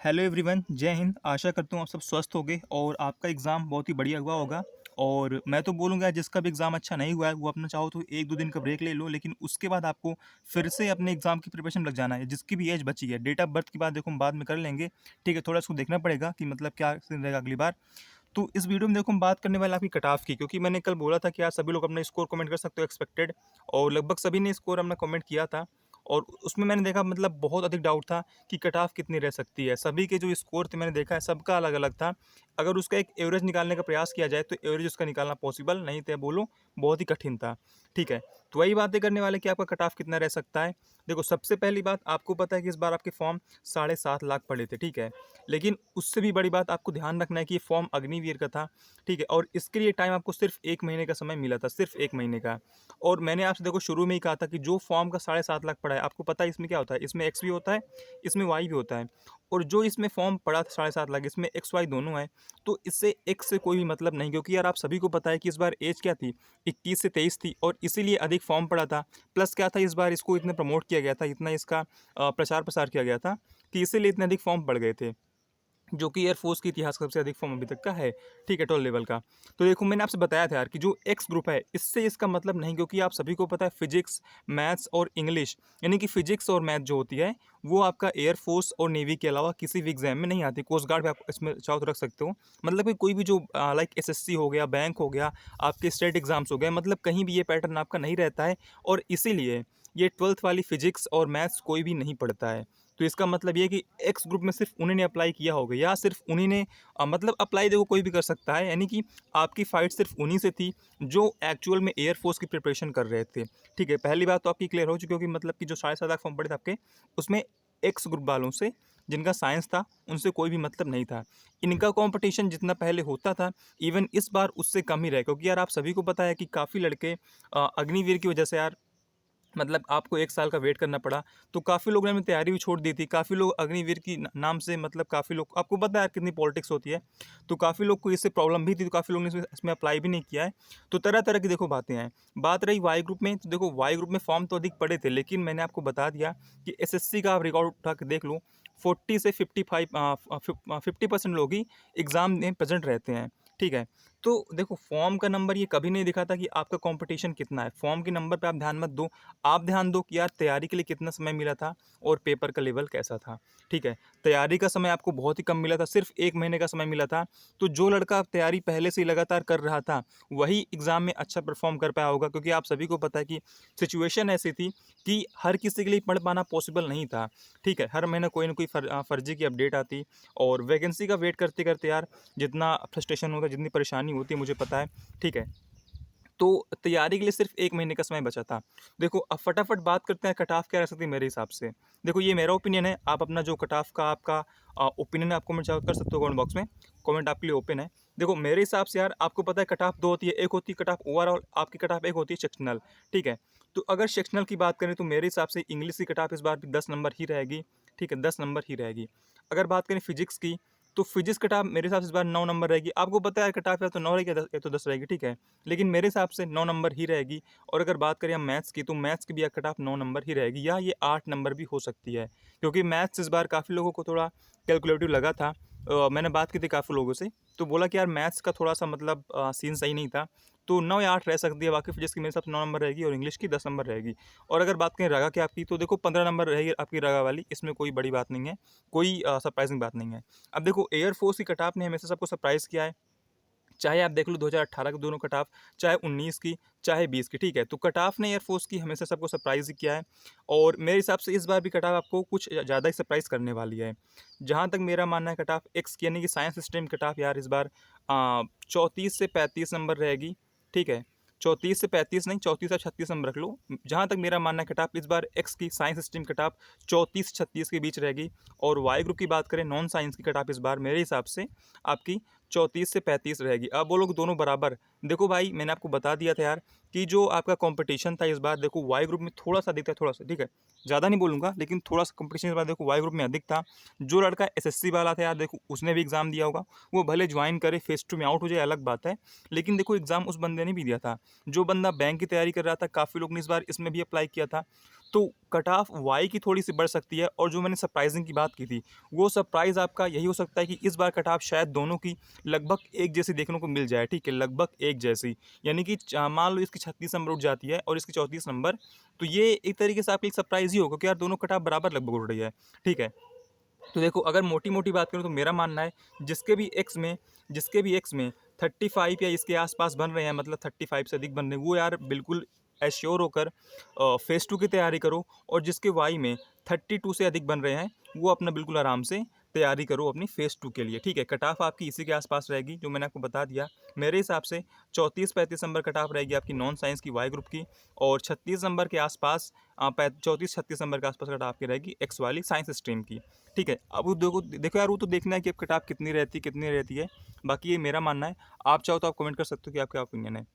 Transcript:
Hello everyone, जय हिंद। आशा करता हूँ आप सब स्वस्थ होंगे और आपका एग्ज़ाम बहुत ही बढ़िया हुआ होगा। और मैं तो बोलूँगा जिसका भी एग्ज़ाम अच्छा नहीं हुआ है वो अपना चाहो तो 1-2 दिन का ब्रेक ले लो, लेकिन उसके बाद आपको फिर से अपने एग्ज़ाम की प्रिपरेशन में लग जाना है। जिसकी भी एज बची है, डेट ऑफ बर्थ की बात देखो हम बाद में कर लेंगे, ठीक है? थोड़ा इसको देखना पड़ेगा कि मतलब क्या सीन रहेगा अगली बार। तो इस वीडियो में देखो हम बात करने वाले हैं आपकी कट ऑफ की, क्योंकि मैंने कल बोला था कि यार सभी लोग अपना स्कोर कमेंट कर सकते हो एक्सपेक्टेड, और लगभग सभी ने स्कोर अपना कमेंट किया था। और उसमें मैंने देखा मतलब बहुत अधिक डाउट था कि कट ऑफ कितनी रह सकती है। सभी के जो स्कोर थे मैंने देखा है सबका अलग अलग था। अगर उसका एक एवरेज निकालने का प्रयास किया जाए तो एवरेज उसका निकालना पॉसिबल नहीं था, बोलो बहुत ही कठिन था। ठीक है, तो वही बातें करने वाले कि आपका कट ऑफ कितना रह सकता है। देखो सबसे पहली बात, आपको पता है कि इस बार आपके फॉर्म 7.5 लाख पड़े थे, ठीक है। लेकिन उससे भी बड़ी बात आपको ध्यान रखना है कि ये फॉर्म अग्निवीर का था, ठीक है। और इसके लिए टाइम आपको सिर्फ 1 महीने का समय मिला था, सिर्फ 1 महीने का। और मैंने आपसे देखो शुरू में ही कहा था कि जो फॉर्म का 7.5 लाख पड़ा है, आपको पता है इसमें क्या होता है, इसमें एक्स भी होता है, इसमें वाई भी होता है। और जो इसमें फॉर्म पड़ा था 7.5 लाख, इसमें एक्स वाई दोनों है। तो इससे एक्स से कोई भी मतलब नहीं, क्योंकि यार आप सभी को पता है कि इस बार एज क्या थी, 21 से 23 थी, और इसीलिए अधिक फॉर्म पड़ा था। प्लस क्या था, इस बार इसको इतना प्रमोट किया गया था, इतना इसका प्रचार प्रसार किया गया था कि इसीलिए इतने अधिक फॉर्म पड़ गए थे, जो कि एयरफोर्स के इतिहास का सबसे अधिक फॉर्म अभी तक का है, ठीक है, 12 लेवल का। तो देखो मैंने आपसे बताया था यार कि जो एक्स ग्रुप है इससे इसका मतलब नहीं, क्योंकि आप सभी को पता है फिजिक्स, मैथ्स और इंग्लिश, यानी कि फिजिक्स और मैथ जो होती है वो आपका एयरफोर्स और नेवी के अलावा किसी भी एग्जाम में नहीं आती। कोस्ट गार्ड भी आप इसमें चाहो तो रख सकते हो। मतलब कि कोई भी जो लाइक एसएससी हो गया, बैंक हो गया, आपके स्टेट एग्जाम्स हो गए, मतलब कहीं भी ये पैटर्न आपका नहीं रहता है। और इसीलिए ये 12th वाली फिजिक्स और मैथ्स कोई भी नहीं पढ़ता है। तो इसका मतलब ये है कि एक्स ग्रुप में सिर्फ उन्हीं ने अप्लाई किया होगा, या सिर्फ उन्हीं ने मतलब अप्लाई देखो कोई भी कर सकता है, यानी कि आपकी फ़ाइट सिर्फ उन्हीं से थी जो एक्चुअल में एयरफोर्स की प्रिपरेशन कर रहे थे। ठीक है, पहली बात तो आपकी क्लियर हो चुकी होगी, मतलब कि जो 7.5 लाख फॉर्म पड़े थे आपके, उसमें एक्स ग्रुप वालों से, जिनका साइंस था, उनसे कोई भी मतलब नहीं था। इनका कंपटीशन जितना पहले होता था, इवन इस बार उससे कम ही रहे, क्योंकि यार आप सभी को पता है कि काफ़ी लड़के अग्निवीर की वजह से यार, मतलब आपको 1 साल का वेट करना पड़ा। तो काफ़ी लोगों ने अपनी तैयारी भी छोड़ दी थी। काफ़ी लोग अग्निवीर की न नाम से, मतलब काफ़ी लोग, आपको पता है कितनी पॉलिटिक्स होती है। तो काफ़ी लोग को इससे प्रॉब्लम भी थी, तो काफ़ी लोगों ने इसमें इसमें अप्लाई भी नहीं किया है। तो तरह-तरह की देखो बातें हैं। बात रही वाई ग्रुप में, तो देखो वाई ग्रुप में फॉर्म तो अधिक पड़े थे, लेकिन मैंने आपको बता दिया कि एसएससी का आप रिकॉर्ड उठा के देख लो, 40 से 55 50% लोग ही एग्ज़ाम में प्रेज़ेंट रहते हैं। ठीक है? तो देखो फॉर्म का नंबर ये कभी नहीं दिखाता कि आपका कॉम्पिटिशन कितना है। फॉर्म के नंबर पे आप ध्यान मत दो। आप ध्यान दो कि यार तैयारी के लिए कितना समय मिला था और पेपर का लेवल कैसा था, ठीक है? तैयारी का समय आपको बहुत ही कम मिला था, सिर्फ 1 महीने का समय मिला था। तो जो लड़का तैयारी पहले से ही लगातार कर रहा था, वही एग्ज़ाम में अच्छा परफ़ॉर्म कर पाया होगा, क्योंकि आप सभी को पता है कि सिचुएशन ऐसी थी कि हर किसी के लिए पढ़ पाना पॉसिबल नहीं था, ठीक है? हर महीने कोई न कोई फर्जी की अपडेट आती, और वैकेंसी का वेट करते-करते यार जितना फ्रस्ट्रेशन होता है, जितनी परेशानी होती है, मुझे पता है, ठीक है? तो तैयारी के लिए सिर्फ 1 महीने का समय बचा था। देखो अब फटाफट बात करते हैं कट ऑफ क्या रह सकती है मेरे हिसाब से। देखो ये मेरा ओपिनियन है, आप अपना जो कट ऑफ का आपका ओपिनियन है आप कमेंट चाहो कर सकते हो कमेंट बॉक्स में, कमेंट आपके लिए ओपन है। देखो मेरे हिसाब से यार आपको पता है कट ऑफ 2 होती है, एक होती है कट ऑफ ओवरऑल, आपकी कट ऑफ एक होती है सेक्शनल, ठीक है? तो अगर सेक्शनल की बात करें तो मेरे हिसाब से इंग्लिश की कट ऑफ इस बार भी 10 नंबर ही रहेगी, ठीक है? 10 नंबर ही रहेगी। अगर बात करें फिजिक्स की, तो फिजिक्स कट ऑफ मेरे हिसाब से इस बार 9 नंबर रहेगी। आपको पता है कट ऑफ या तो 9 रहेगी या तो 10 रहेगी, ठीक है? लेकिन मेरे हिसाब से 9 नंबर ही रहेगी। और अगर बात करें हम मैथ्स की, तो मैथ्स की भी कट ऑफ 9 नंबर ही रहेगी, या ये 8 नंबर भी हो सकती है, क्योंकि मैथ्स इस बार काफ़ी लोगों को थोड़ा कैलकुलेटिव लगा था। मैंने बात की थी काफ़ी लोगों से, तो बोला कि यार मैथ्स का थोड़ा सा मतलब सीन सही नहीं था। तो 9 या 8 रह सकती है, बाकी फिजिक्स की मेरे हिसाब से 9 नंबर रहेगी और इंग्लिश की 10 नंबर रहेगी। और अगर बात करें रगा की आपकी, तो देखो 15 नंबर रहेगी आपकी रगा वाली, इसमें कोई बड़ी बात नहीं है, कोई सरप्राइजिंग बात नहीं है। अब देखो एयरफोर्स की कट ऑफ ने हमेशा सबको सरप्राइज़ किया है। चाहे आप देख लो 2018 के दोनों कट ऑफ, चाहे 19 की, चाहे 20 की, ठीक है? तो कट ऑफ ने एयरफोर्स की हमेशा सबको सरप्राइज़ ही किया है, और मेरे हिसाब से इस बार भी कट ऑफ आपको कुछ ज़्यादा ही सरप्राइज़ करने वाली है। जहाँ तक मेरा मानना है, कट ऑफ एक्स की, यानी कि साइंस स्ट्रीम कट ऑफ यार इस बार 34 से 35 नंबर रहेगी, ठीक है? 34 से 35 नहीं, 34 से 36 नंबर रख लो। जहाँ तक मेरा मानना है कट ऑफ इस बार एक्स की साइंस स्ट्रीम कट ऑफ 34-36 के बीच रहेगी। और वाई ग्रुप की बात करें, नॉन साइंस की कट ऑफ इस बार मेरे हिसाब से आपकी 34 से 35 रहेगी। अब वो लोग दोनों बराबर। देखो भाई मैंने आपको बता दिया था यार कि जो आपका कंपटीशन था इस बार, देखो वाई ग्रुप में थोड़ा-सा अधिक था, थोड़ा-सा, ठीक है? ज़्यादा नहीं बोलूँगा, लेकिन थोड़ा-सा कंपटीशन इस बार देखो वाई ग्रुप में अधिक था। जो लड़का एसएससी वाला था यार, देखो उसने भी एग्ज़ाम दिया होगा, वो भले जॉइन करे, फेज़ 2 में आउट हो जाए अलग बात है, लेकिन देखो एग्ज़ाम उस बंदे ने भी दिया था। जो बंदा बैंक की तैयारी कर रहा था, काफ़ी लोग ने इस बार इसमें भी अप्लाई किया था। तो कट ऑफ वाई की थोड़ी-सी बढ़ सकती है। और जो मैंने सरप्राइज़िंग की बात की थी, वो सरप्राइज़ आपका यही हो सकता है कि इस बार कट ऑफ शायद दोनों की लगभग एक जैसी देखने को मिल जाए, ठीक है? लगभग एक जैसी। यानी कि मान लो इसकी 36 नंबर उठ जाती है और इसकी 34 नंबर, तो ये एक तरीके से आपके लिए सरप्राइज़ ही होगा कि यार दोनों कट ऑफ बराबर लगभग उठ रही है, ठीक है? तो देखो, अगर मोटी-मोटी बात करूँ तो मेरा मानना है जिसके भी एक्स में 35 या इसके आस-पास बन रहे हैं, मतलब 35 से अधिक बन रहे हैं, वो यार बिल्कुल एश्योर होकर फेज़ 2 की तैयारी करो। और जिसके वाई में 32 से अधिक बन रहे हैं, वो अपना बिल्कुल आराम से तैयारी करो अपनी फेज़ 2 के लिए, ठीक है? कट ऑफ आपकी इसी के आस-पास रहेगी जो मैंने आपको बता दिया। मेरे हिसाब से 34-35 नंबर कट ऑफ रहेगी आपकी नॉन साइंस की वाई ग्रुप की, और 36 नंबर के आस-पास 34-36 नंबर के आस-पास कट ऑफ की रहेगी एक्स वाली साइंस स्ट्रीम की। ठीक है, अब वो देखो देखो यार, वो तो देखना है कि अब कट ऑफ कितनी रहती है। बाकी ये मेरा मानना है, आप चाहो तो आप कमेंट कर सकते हो कि आपका क्या ओपिनियन है।